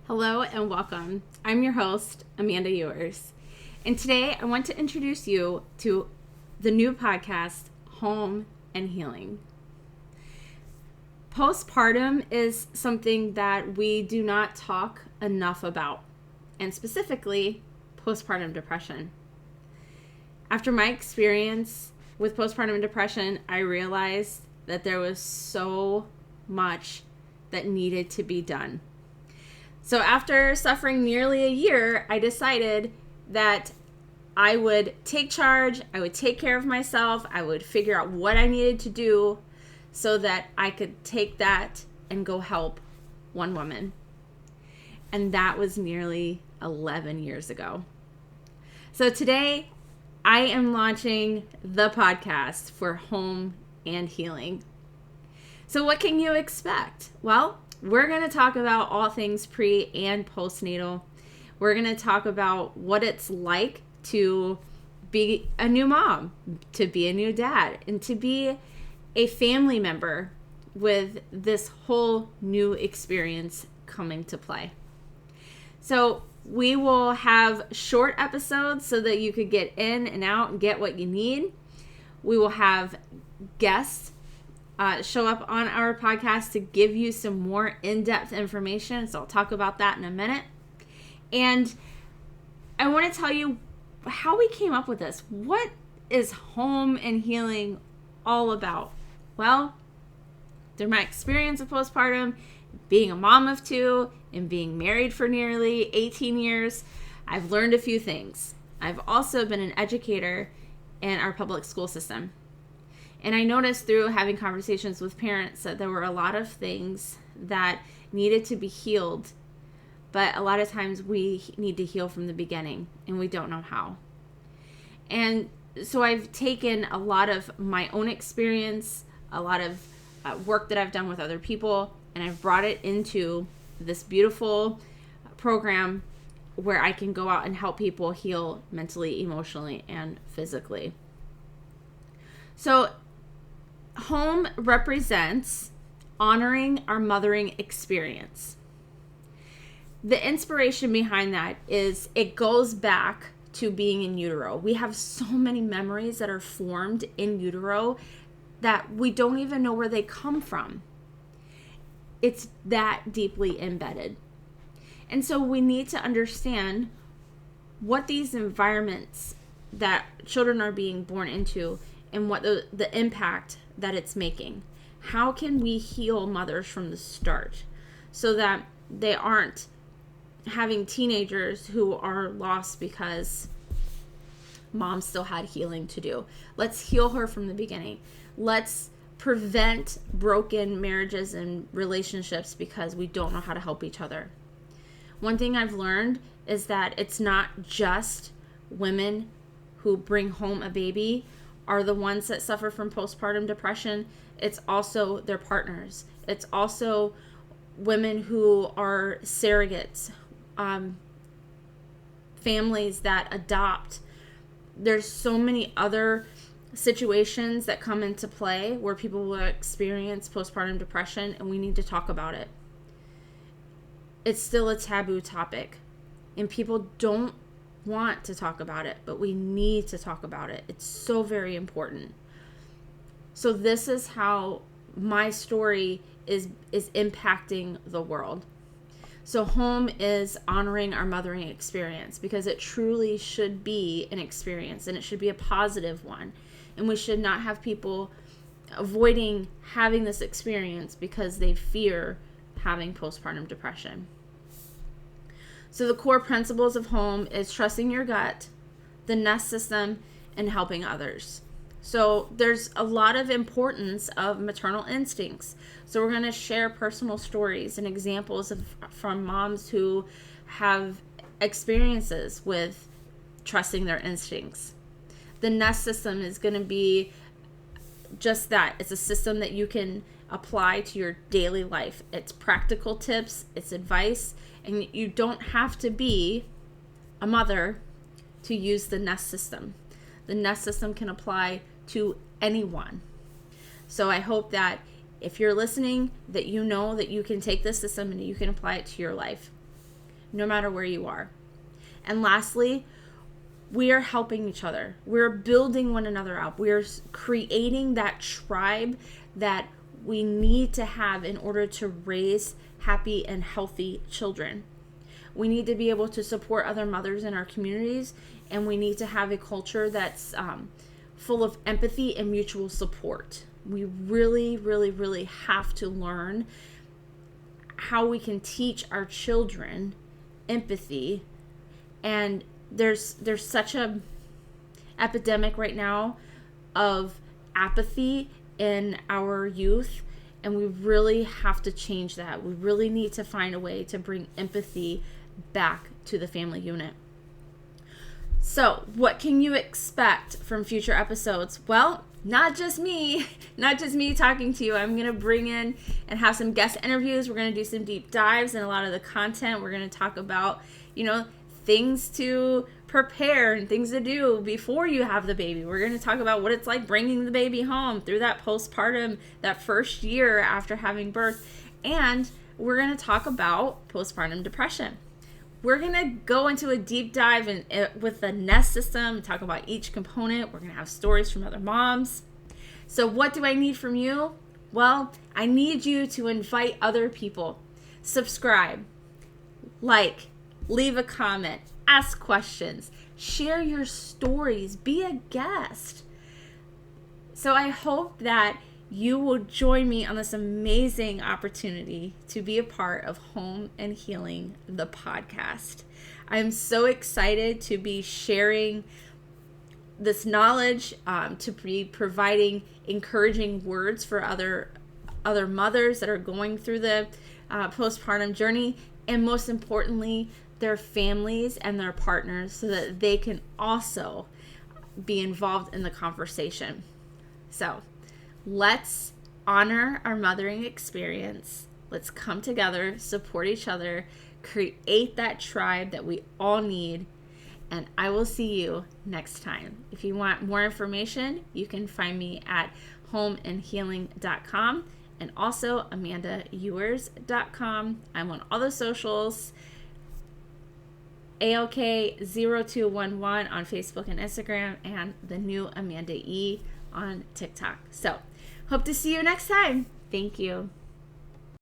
Hello and welcome. I'm your host, Amanda Ewers. And today I want to introduce you to the new podcast, Home and Healing. Postpartum is something that we do not talk enough about, and specifically postpartum depression. After my experience with postpartum depression, I realized that there was so much that needed to be done. So after suffering nearly a year, I decided that I would take charge, I would take care of myself, I would figure out what I needed to do so that I could take that and go help one woman. And that was nearly 11 years ago. So today, I am launching the podcast for Home and Healing. So what can you expect? Well, we're going to talk about all things pre and postnatal. We're going to talk about what it's like to be a new mom, to be a new dad, and to be a family member with this whole new experience coming to play. So we will have short episodes so that you could get in and out and get what you need. We will have guests show up on our podcast to give you some more in-depth information. So I'll talk about that in a minute. And I want to tell you how we came up with this. What is Home and Healing all about? Well, through my experience of postpartum, being a mom of two, and being married for nearly 18 years, I've learned a few things. I've also been an educator in our public school system. And I noticed through having conversations with parents that there were a lot of things that needed to be healed. But a lot of times we need to heal from the beginning and we don't know how. And so I've taken a lot of my own experience, a lot of work that I've done with other people, and I've brought it into this beautiful program where I can go out and help people heal mentally, emotionally, and physically. So Home represents honoring our mothering experience. The inspiration behind that is it goes back to being in utero. We have so many memories that are formed in utero that we don't even know where they come from. It's that deeply embedded. And so we need to understand what these environments that children are being born into and what the impact that it's making. How can we heal mothers from the start so that they aren't having teenagers who are lost because mom still had healing to do? Let's heal her from the beginning. Let's prevent broken marriages and relationships because we don't know how to help each other. One thing I've learned is that it's not just women who bring home a baby are the ones that suffer from postpartum depression. It's also their partners. It's also women who are surrogates, families that adopt. There's so many other situations that come into play where people will experience postpartum depression, and we need to talk about it. It's still a taboo topic, and people don't want to talk about it, but we need to talk about it. It's so very important. So this is how my story is impacting the world. So Home is honoring our mothering experience because it truly should be an experience, and it should be a positive one. And we should not have people avoiding having this experience because they fear having postpartum depression. So the core principles of Home is trusting your gut, the nest system, and helping others. So there's a lot of importance of maternal instincts. So we're going to share personal stories and examples from moms who have experiences with trusting their instincts. The nest system is going to be just that. It's a system that you can apply to your daily life. It's practical tips, it's advice, and you don't have to be a mother to use the nest system. The nest system can apply to anyone. So I hope that if you're listening, that you know that you can take this system and you can apply it to your life. no matter where you are. And lastly, we are helping each other. We're building one another up. We're creating that tribe that we need to have in order to raise happy and healthy children. We need to be able to support other mothers in our communities, and we need to have a culture that's full of empathy and mutual support. We really, really, really have to learn how we can teach our children empathy. And there's such a epidemic right now of apathy in our youth, and we really have to change that. We really need to find a way to bring empathy back to the family unit. So, what can you expect from future episodes? Well, not just me talking to you. I'm going to bring in and have some guest interviews. We're going to do some deep dives in a lot of the content. We're going to talk about, things to prepare and things to do before you have the baby. We're going to talk about what it's like bringing the baby home through that postpartum, that first year after having birth. And we're going to talk about postpartum depression. We're going to go into a deep dive with the Nest system and talk about each component. We're going to have stories from other moms. So what do I need from you? Well, I need you to invite other people. Subscribe, like, leave a comment, ask questions, share your stories, be a guest. So I hope that you will join me on this amazing opportunity to be a part of Home and Healing, the podcast. I'm so excited to be sharing this knowledge, to be providing encouraging words for other mothers that are going through the postpartum journey, and most importantly, their families and their partners, so that they can also be involved in the conversation. So let's honor our mothering experience. Let's come together, support each other, create that tribe that we all need, and I will see you next time. If you want more information, you can find me at homeandhealing.com and also amandaewers.com. I'm on all the socials. ALK0211 on Facebook and Instagram, and the new Amanda E on TikTok. So, hope to see you next time. Thank you.